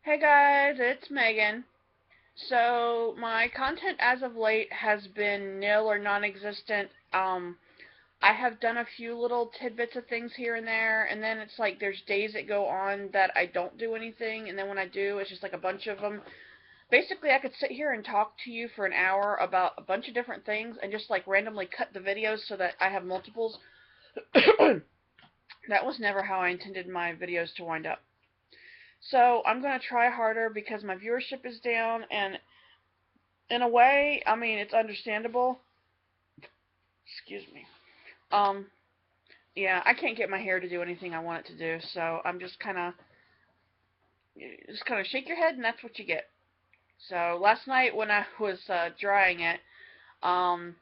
Hey guys, it's Megan. So my content as of late has been nil or non-existent. I have done a few little tidbits of things here and there, and then it's like there's days that go on that I don't do anything, and then when I do, it's just like a bunch of them. Basically, I could sit here and talk to you for an hour about a bunch of different things and just like randomly cut the videos so that I have multiples. That was never how I intended my videos to wind up. So I'm going to try harder because my viewership is down, and in a way, I mean, it's understandable. Excuse me. Um, yeah, I can't get my hair to do anything I want it to do, so I'm just kind of shake your head, and that's what you get. So last night when I was drying it, um,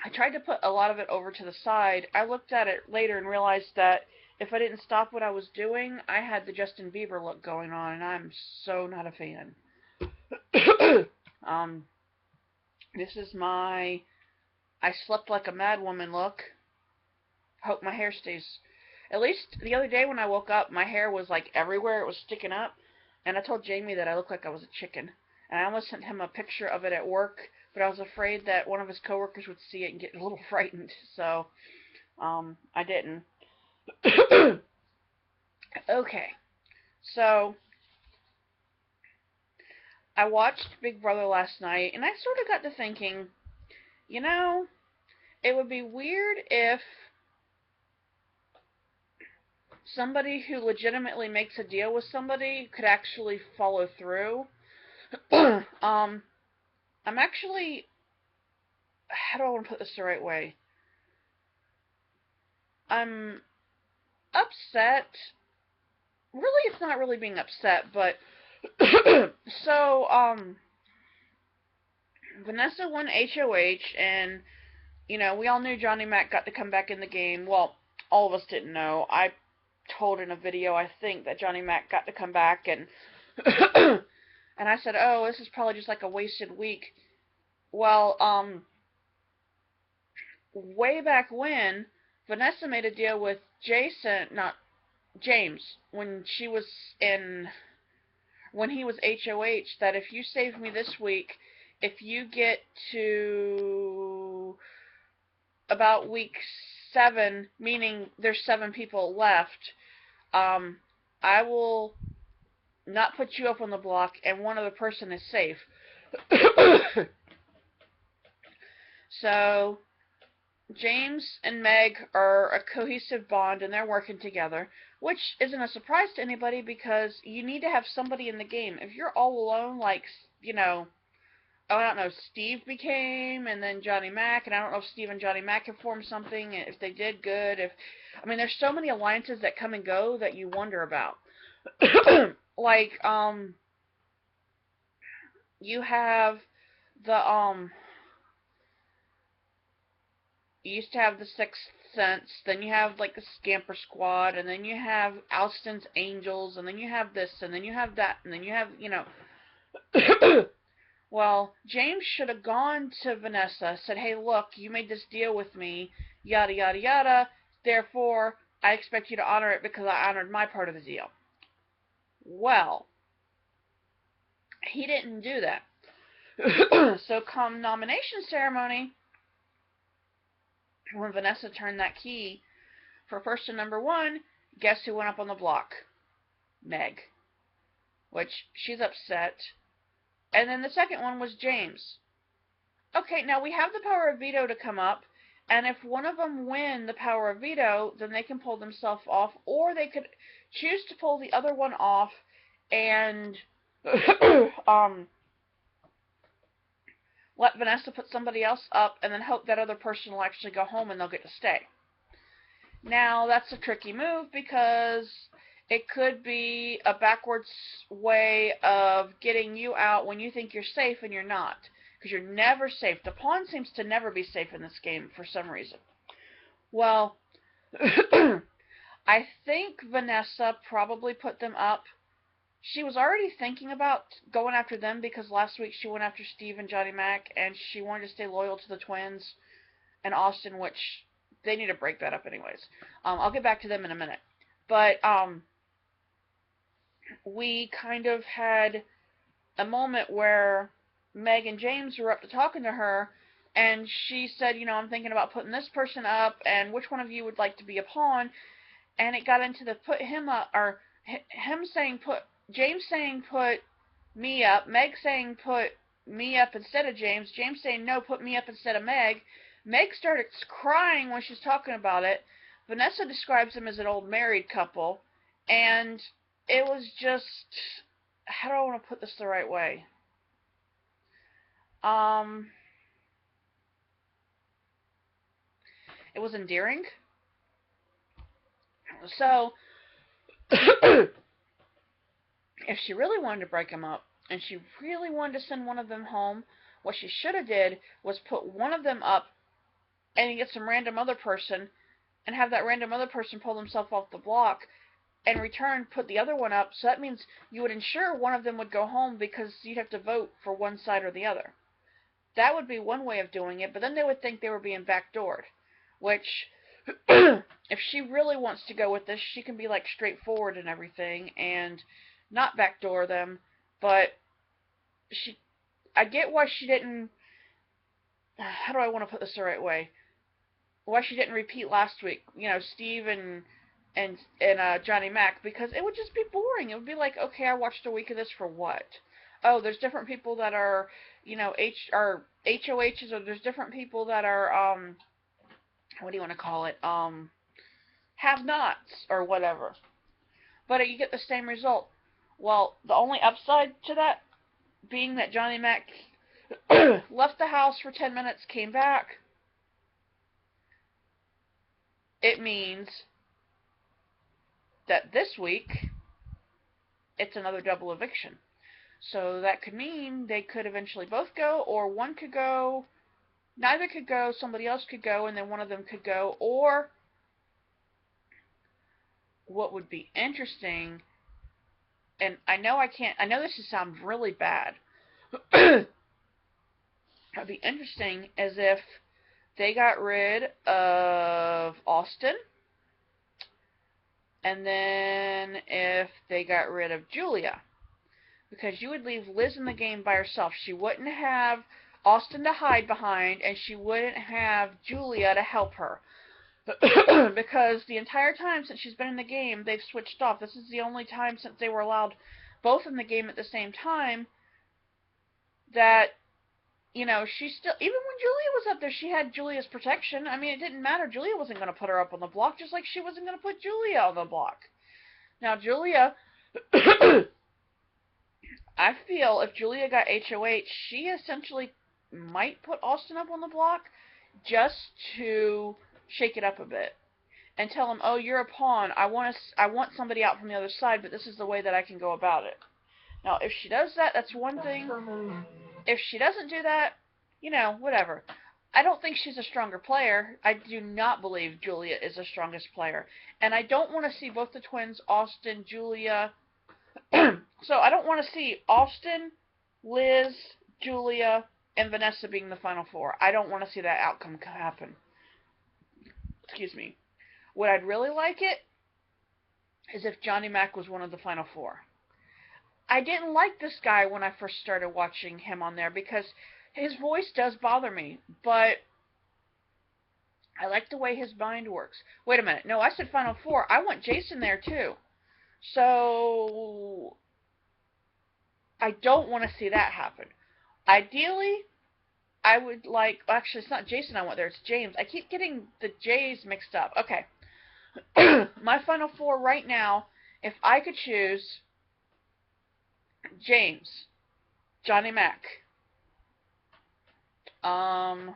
I tried to put a lot of it over to the side. I looked at it later and realized that if I didn't stop what I was doing, I had the Justin Bieber look going on, and I'm so not a fan. um, this is my I slept like a mad woman look. Hope my hair stays. At least the other day when I woke up, my hair was like everywhere. It was sticking up. And I told Jamie that I looked like I was a chicken. And I almost sent him a picture of it at work, but I was afraid that one of his coworkers would see it and get a little frightened. So, I didn't. Okay. So, I watched Big Brother last night, and I sort of got to thinking, you know, it would be weird if somebody who legitimately makes a deal with somebody could actually follow through. I'm actually, how do I want to put this the right way? I'm upset. Really, it's not really being upset, but so Vanessa won HOH, and we all knew Johnny Mack got to come back in the game. Well, all of us didn't know. I told in a video, I think, that Johnny Mack got to come back, and and I said, oh, this is probably just like a wasted week. Well, way back when, Vanessa made a deal with Jason, not James, in when he was HOH, that if you save me this week, if you get to about week 7, meaning there's 7 people left, um, I will not put you up on the block, and one other person is safe. So James and Meg are a cohesive bond and they're working together, which isn't a surprise to anybody because you need to have somebody in the game. If you're all alone, like, oh, I don't know, Steve became, and then Johnny Mack, and I don't know if Steve and Johnny Mack have formed something. If they did, good. I mean, there's so many alliances that come and go that you wonder about. Like, you have the, you used to have the Sixth Sense, then you have like the Scamper Squad, and then you have Alston's Angels, and then you have this, and then you have that, and then you have, well, James should have gone to Vanessa, said, hey, look, you made this deal with me, yada, yada, yada, therefore, I expect you to honor it because I honored my part of the deal. Well, he didn't do that. So come nomination ceremony, when Vanessa turned that key for person number 1, guess who went up on the block? Meg. Which, she's upset. And then the second one was James. Okay, now we have the power of veto to come up, and if one of them win the power of veto, then they can pull themselves off, or they could choose to pull the other one off and let Vanessa put somebody else up and then hope that other person will actually go home and they'll get to stay. Now, that's a tricky move because it could be a backwards way of getting you out when you think you're safe and you're not. Because you're never safe. The pawn seems to never be safe in this game for some reason. Well, I think Vanessa probably put them up. She was already thinking about going after them because last week she went after Steve and Johnny Mack, and she wanted to stay loyal to the twins and Austin, which they need to break that up anyways. I'll get back to them in a minute. But we kind of had a moment where Meg and James were up to talking to her, and she said, you know, I'm thinking about putting this person up, and which one of you would like to be a pawn? And it got into the put him up, or him saying James saying put me up, Meg saying put me up instead of James, James saying no, put me up instead of Meg. Meg started crying when she's talking about it. Vanessa describes them as an old married couple, and it was just, how do I want to put this the right way? It was endearing. So, if she really wanted to break them up, and she really wanted to send one of them home, what she should have did was put one of them up and get some random other person, and have that random other person pull themselves off the block, and return, put the other one up. So that means you would ensure one of them would go home, because you'd have to vote for one side or the other. That would be one way of doing it, but then they would think they were being backdoored. Which, if she really wants to go with this, she can be like straightforward and everything, and not backdoor them. But I get why she didn't. How do I want to put this the right way? Why she didn't repeat last week? You know, Steve and Johnny Mack, because it would just be boring. It would be like, okay, I watched a week of this for what? Oh, there's different people that are, you know, HOHs, or there's different people that are what do you want to call it? Have-nots or whatever. But you get the same result. Well, the only upside to that being that Johnny Mack left the house for 10 minutes, came back. It means that this week it's another double eviction. So that could mean they could eventually both go, or one could go, neither could go, somebody else could go, and then one of them could go. Or what would be interesting, and I know this is sound really bad. It would be interesting as if they got rid of Austin, and then if they got rid of Julia. Because you would leave Liz in the game by herself. She wouldn't have Austin to hide behind, and she wouldn't have Julia to help her. Because the entire time since she's been in the game, they've switched off. This is the only time since they were allowed both in the game at the same time that, you know, she still, even when Julia was up there, she had Julia's protection. I mean, it didn't matter. Julia wasn't going to put her up on the block, just like she wasn't going to put Julia on the block. Now, Julia, I feel if Julia got HOH, she essentially might put Austin up on the block just to shake it up a bit and tell him, oh, you're a pawn. I want somebody out from the other side, but this is the way that I can go about it. Now, if she does that, that's one thing. If she doesn't do that, you know, whatever. I don't think she's a stronger player. I do not believe Julia is the strongest player. And I don't want to see both the twins, Austin, Julia. So I don't want to see Austin, Liz, Julia, and Vanessa being the final four. I don't want to see that outcome happen. Excuse me. What I'd really like it is if Johnny Mack was one of the final four. I didn't like this guy when I first started watching him on there because his voice does bother me, but I like the way his mind works. Wait a minute. No, I said final four. I want Jason there too. So I don't want to see that happen. Ideally, I would like, actually it's not Jason I want there, it's James. I keep getting the J's mixed up. Okay. My final four right now, if I could choose, James, Johnny Mack, I'm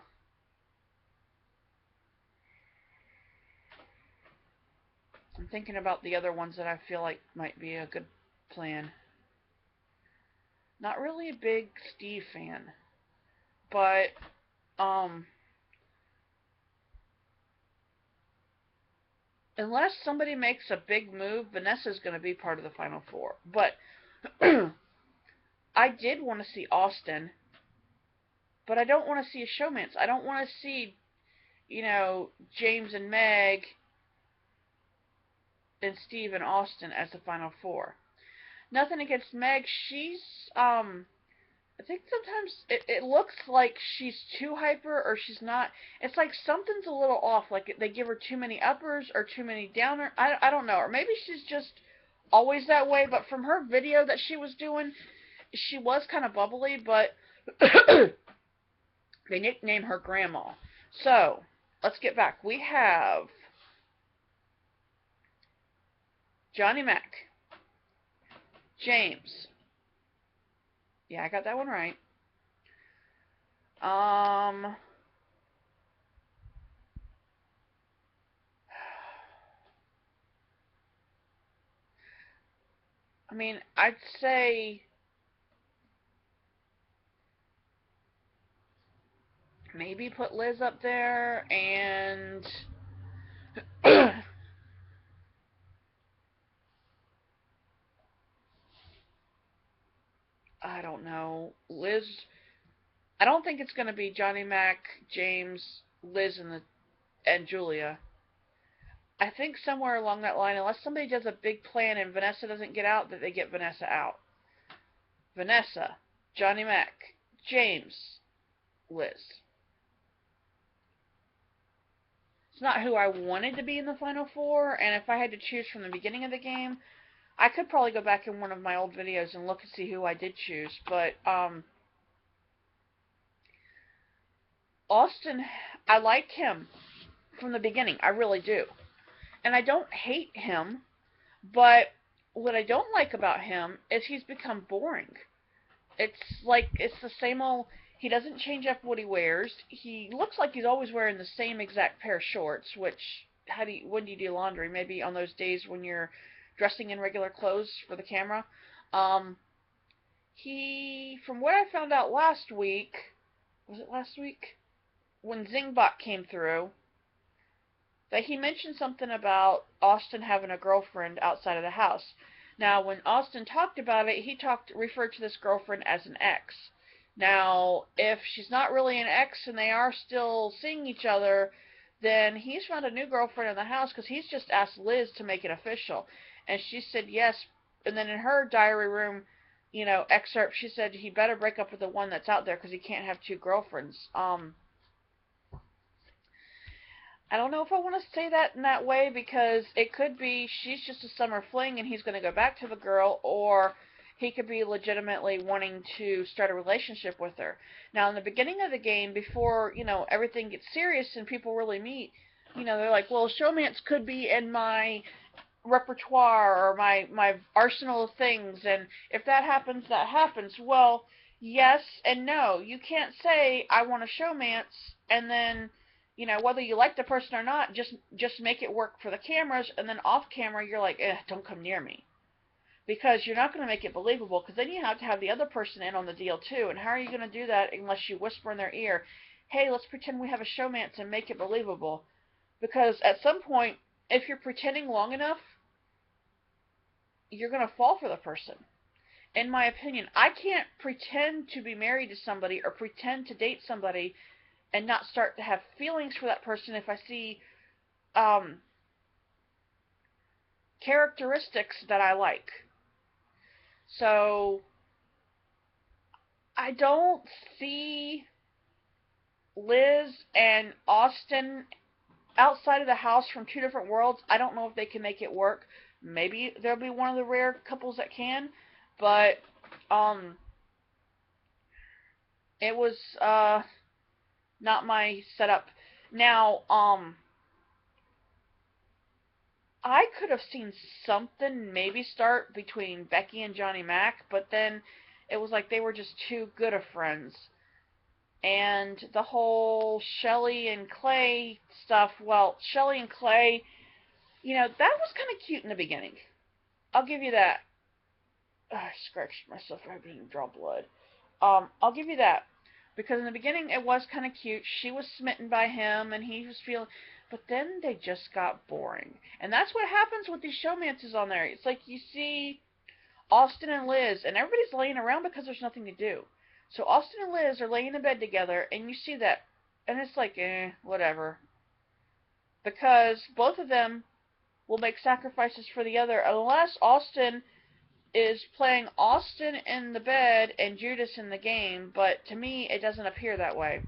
thinking about the other ones that I feel like might be a good plan. Not really a big Steve fan, but unless somebody makes a big move, Vanessa's going to be part of the final four. But I did want to see Austin, but I don't want to see a Showmance. I don't want to see, you know, James and Meg and Steve and Austin as the final four. nothing against Meg. She's, I think sometimes it looks like she's too hyper or she's not. It's like something's a little off. Like they give her too many uppers or too many downers. I don't know. Or maybe she's just always that way. But from her video that she was doing, she was kind of bubbly. But they nicknamed her Grandma. So let's get back. We have Johnny Mack, James. Yeah, I got that one right. Um, I mean, I'd say maybe put Liz up there, and I don't know, Liz. I don't think it's going to be Johnny Mack, James, Liz, and Julia. I think somewhere along that line, unless somebody does a big plan and Vanessa doesn't get out, that they get Vanessa out. Vanessa, Johnny Mack, James, Liz. It's not who I wanted to be in the Final Four, and if I had to choose from the beginning of the game, I could probably go back in one of my old videos and look and see who I did choose, but Austin, I like him from the beginning. I really do. And I don't hate him, but what I don't like about him is he's become boring. It's like it's the same old. He doesn't change up what he wears. He looks like he's always wearing the same exact pair of shorts. Which when do you do laundry? Maybe on those days when you're dressing in regular clothes for the camera. Um, from what I found out last week, was it last week when Zingbot came through? That he mentioned something about Austin having a girlfriend outside of the house. Now, when Austin talked about it, he referred to this girlfriend as an ex. Now, if she's not really an ex and they are still seeing each other, then he's found a new girlfriend in the house because he's just asked Liz to make it official. And she said yes. And then in her diary room, excerpt, she said he better break up with the one that's out there because he can't have two girlfriends. I don't know if I want to say that in that way because it could be she's just a summer fling and he's going to go back to the girl, or he could be legitimately wanting to start a relationship with her. Now, in the beginning of the game, before, everything gets serious and people really meet, they're like, well, Showmance could be in my repertoire or my arsenal of things, and if that happens, that happens. Well, yes and no. You can't say, I want a Showmance, and then whether you like the person or not, just make it work for the cameras, and then off camera you're like, don't come near me, because you're not going to make it believable. Because then you have to have the other person in on the deal too, and how are you going to do that unless you whisper in their ear, hey, let's pretend we have a Showmance and make it believable? Because at some point, if you're pretending long enough, you're going to fall for the person. In my opinion, I can't pretend to be married to somebody or pretend to date somebody and not start to have feelings for that person if I see characteristics that I like. So I don't see Liz and Austin outside of the house from two different worlds. I don't know if they can make it work. Maybe there'll be one of the rare couples that can, but it was not my setup. Now, I could have seen something maybe start between Becky and Johnny Mack, but then it was like they were just too good of friends. And the whole Shelly and Clay stuff, well, Shelly and Clay, that was kind of cute in the beginning. I'll give you that. I scratched myself. I didn't draw blood. I'll give you that. Because in the beginning, it was kind of cute. She was smitten by him, and he was feeling... But then they just got boring. And that's what happens with these showmances on there. It's like you see Austin and Liz, and everybody's laying around because there's nothing to do. So Austin and Liz are laying in bed together, and you see that, and it's like, whatever. Because both of them will make sacrifices for the other, unless Austin is playing Austin in the bed and Judas in the game, but to me it doesn't appear that way.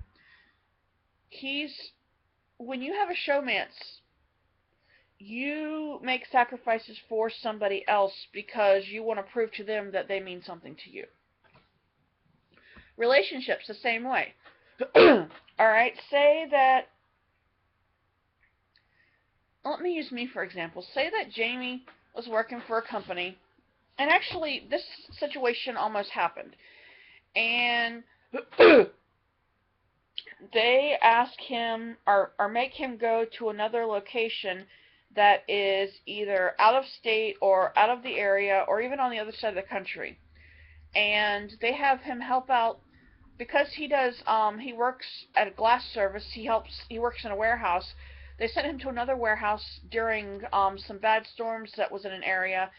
When you have a showmance, you make sacrifices for somebody else because you want to prove to them that they mean something to you. Relationships, the same way. Alright, say that, let me use me for example. Say that Jamie was working for a company, and actually this situation almost happened. And they ask him or make him go to another location that is either out of state or out of the area or even on the other side of the country. And they have him help out because he works at a glass service. He works in a warehouse. They sent him to another warehouse during some bad storms that was in an area.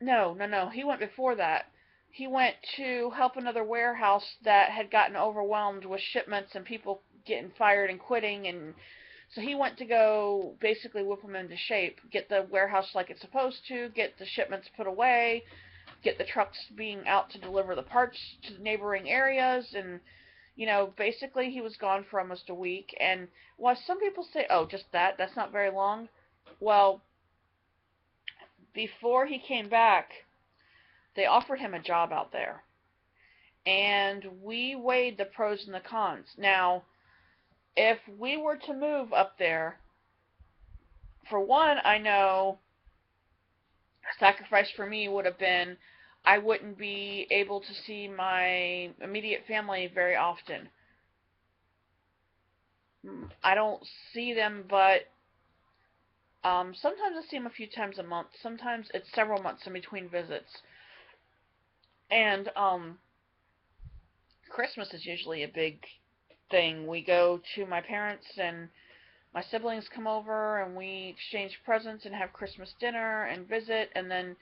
No, he went before that. He went to help another warehouse that had gotten overwhelmed with shipments and people getting fired and quitting, and so he went to go basically whip them into shape, get the warehouse like it's supposed to, get the shipments put away, get the trucks being out to deliver the parts to the neighboring areas, and basically he was gone for almost a week. And while some people say, oh, just that's not very long, well, before he came back, they offered him a job out there. And we weighed the pros and the cons. Now, if we were to move up there, for one, I know a sacrifice for me would have been I wouldn't be able to see my immediate family very often. I don't see them, but sometimes I see them a few times a month. Sometimes it's several months in between visits. And Christmas is usually a big thing. We go to my parents and my siblings come over and we exchange presents and have Christmas dinner and visit. And then,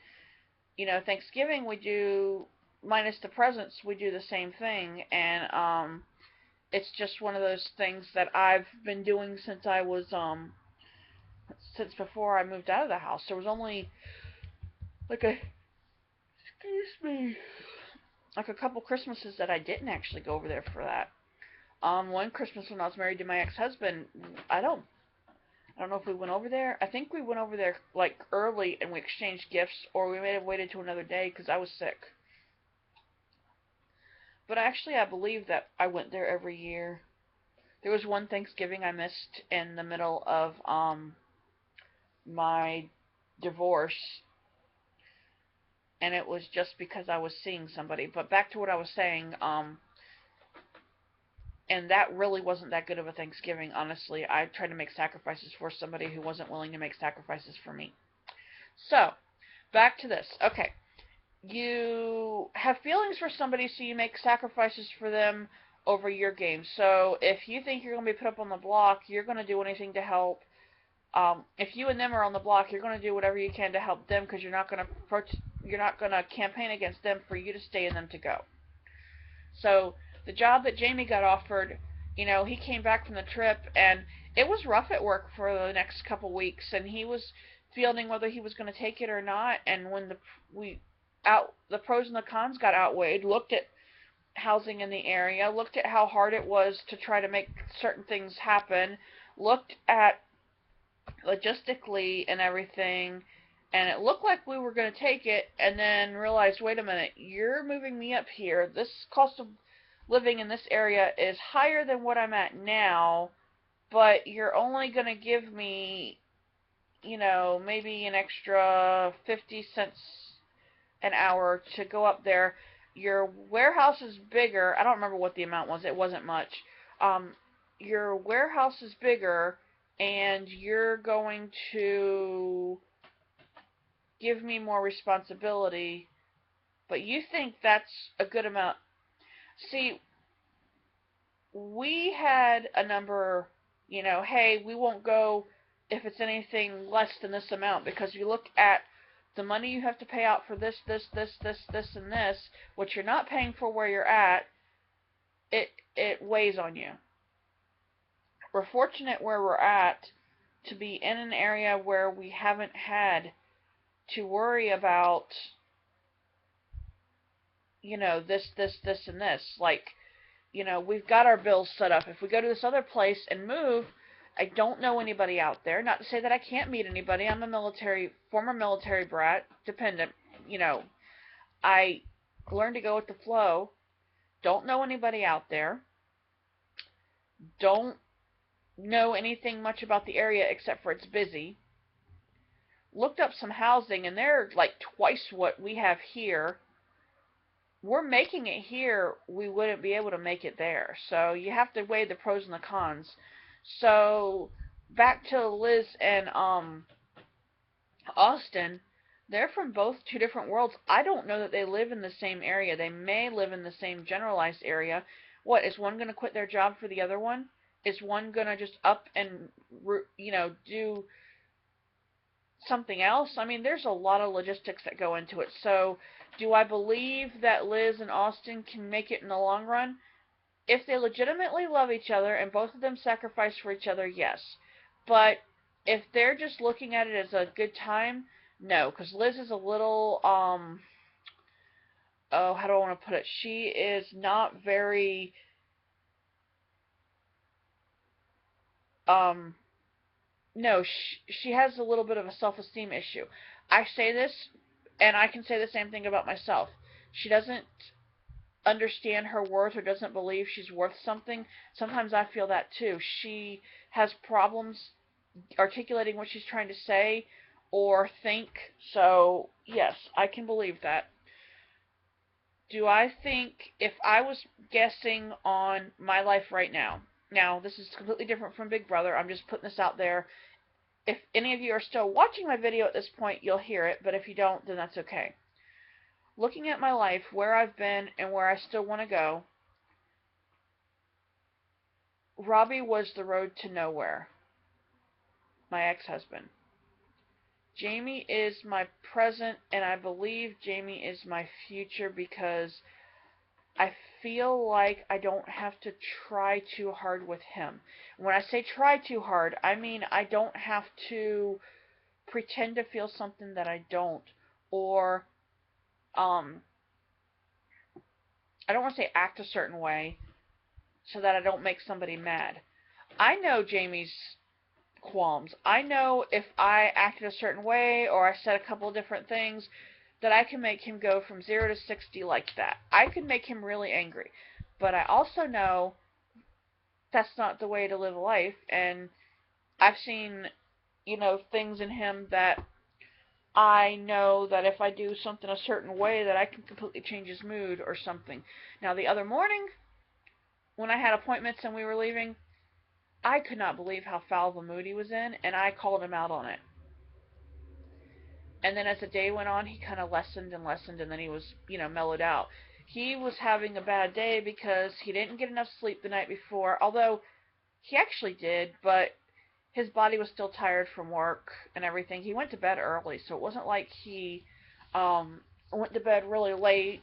Thanksgiving we do, minus the presents, we do the same thing. And it's just one of those things that I've been doing since since before I moved out of the house. There was only like a couple Christmases that I didn't actually go over there for that. One Christmas when I was married to my ex-husband, I don't know if we went over there. I think we went over there like early and we exchanged gifts, or we may have waited to another day because I was sick. But actually, I believe that I went there every year. There was one Thanksgiving I missed in the middle of my divorce, and it was just because I was seeing somebody. But back to what I was saying, and that really wasn't that good of a Thanksgiving, honestly. I tried to make sacrifices for somebody who wasn't willing to make sacrifices for me. So, back to this. Okay. You have feelings for somebody, so you make sacrifices for them over your game. So, if you think you're going to be put up on the block, you're going to do anything to help. If you and them are on the block, you're going to do whatever you can to help them because you're not going to campaign against them for you to stay and them to go. So, the job that Jamie got offered, he came back from the trip, and it was rough at work for the next couple weeks, and he was fielding whether he was going to take it or not. And when the pros and the cons got outweighed, looked at housing in the area, looked at how hard it was to try to make certain things happen, looked at logistically and everything, and it looked like we were going to take it, and then realized, wait a minute, you're moving me up here. This cost of living in this area is higher than what I'm at now, but you're only going to give me, maybe an extra 50 cents an hour to go up there. Your warehouse is bigger. I don't remember what the amount was. It wasn't much. Your warehouse is bigger, and you're going to give me more responsibility, but you think that's a good amount. See, we had a number, hey, we won't go if it's anything less than this amount, because you look at the money you have to pay out for this, and this, what you're not paying for where you're at, it weighs on you. We're fortunate where we're at to be in an area where we haven't had to worry about you know, this, and this. Like, you know, we've got our bills set up. If we go to this other place and move, I don't know anybody out there. Not to say that I can't meet anybody. I'm a former military brat, dependent. You know, I learned to go with the flow. Don't know anybody out there. Don't know anything much about the area except for it's busy. Looked up some housing, and they're like twice what we have here. We're making it here, we wouldn't be able to make it there. So you have to weigh the pros and the cons. So back to Liz and Austin, they're from both two different worlds. I don't know that they live in the same area. They may live in the same generalized area. What, is one going to quit their job for the other one? Is one going to just up and, you know, do something else? I mean, there's a lot of logistics that go into it. So do I believe that Liz and Austin can make it in the long run? If they legitimately love each other and both of them sacrifice for each other, yes. But if they're just looking at it as a good time, no. Because Liz is a little, oh, how do I want to put it? She is not very, no, she has a little bit of a self-esteem issue. I say this, and I can say the same thing about myself. She doesn't understand her worth or doesn't believe she's worth something. Sometimes I feel that too. She has problems articulating what she's trying to say or think. So, yes, I can believe that. Do I think, if I was guessing on my life right now, now this is completely different from Big Brother, I'm just putting this out there. If any of you are still watching my video at this point, you'll hear it, but if you don't, then that's okay. Looking at my life, where I've been and where I still want to go, Robbie was the road to nowhere, my ex-husband. Jamie is my present, and I believe Jamie is my future because I feel like I don't have to try too hard with him. When I say try too hard, I mean I don't have to pretend to feel something that I don't, or I don't want to say act a certain way so that I don't make somebody mad. I know Jamie's qualms. I know if I acted a certain way or I said a couple of different things that I can make him go from 0 to 60 like that. I could make him really angry. But I also know that's not the way to live life, and I've seen, you know, things in him that I know that if I do something a certain way that I can completely change his mood or something. Now the other morning when I had appointments and we were leaving, I could not believe how foul of a mood he was in, and I called him out on it. And then as the day went on, he kind of lessened and lessened, and then he was, you know, mellowed out. He was having a bad day because he didn't get enough sleep the night before, although he actually did, but his body was still tired from work and everything. He went to bed early, so it wasn't like he went to bed really late.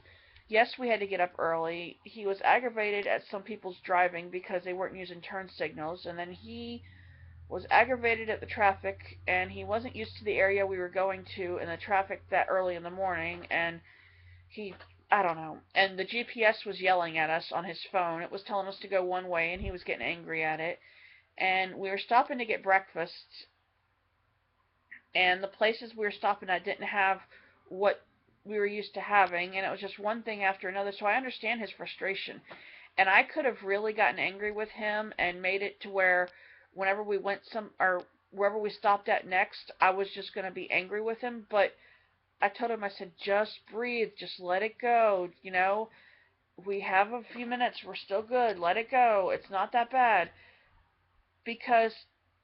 Yes, we had to get up early. He was aggravated at some people's driving because they weren't using turn signals, and then he was aggravated at the traffic, and he wasn't used to the area we were going to and the traffic that early in the morning, and he, I don't know, and the GPS was yelling at us on his phone. It was telling us to go one way, and he was getting angry at it, and we were stopping to get breakfast, and the places we were stopping at didn't have what we were used to having, and it was just one thing after another, so I understand his frustration. And I could have really gotten angry with him and made it to where whenever we went or wherever we stopped at next, I was just going to be angry with him. But I told him, I said, just breathe, just let it go. You know, we have a few minutes, we're still good, let it go. It's not that bad. Because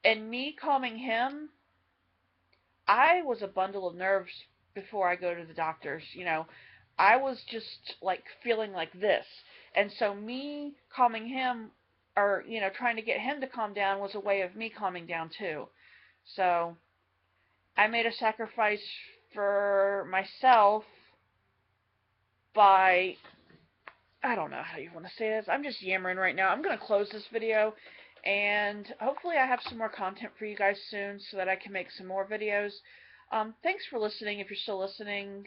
in me calming him, I was a bundle of nerves before I go to the doctors. You know, I was just like feeling like this. And so me calming him, or, you know, trying to get him to calm down was a way of me calming down too. So I made a sacrifice for myself by, I don't know how you want to say this. I'm just yammering right now. I'm going to close this video, and hopefully I have some more content for you guys soon so that I can make some more videos. Thanks for listening if you're still listening.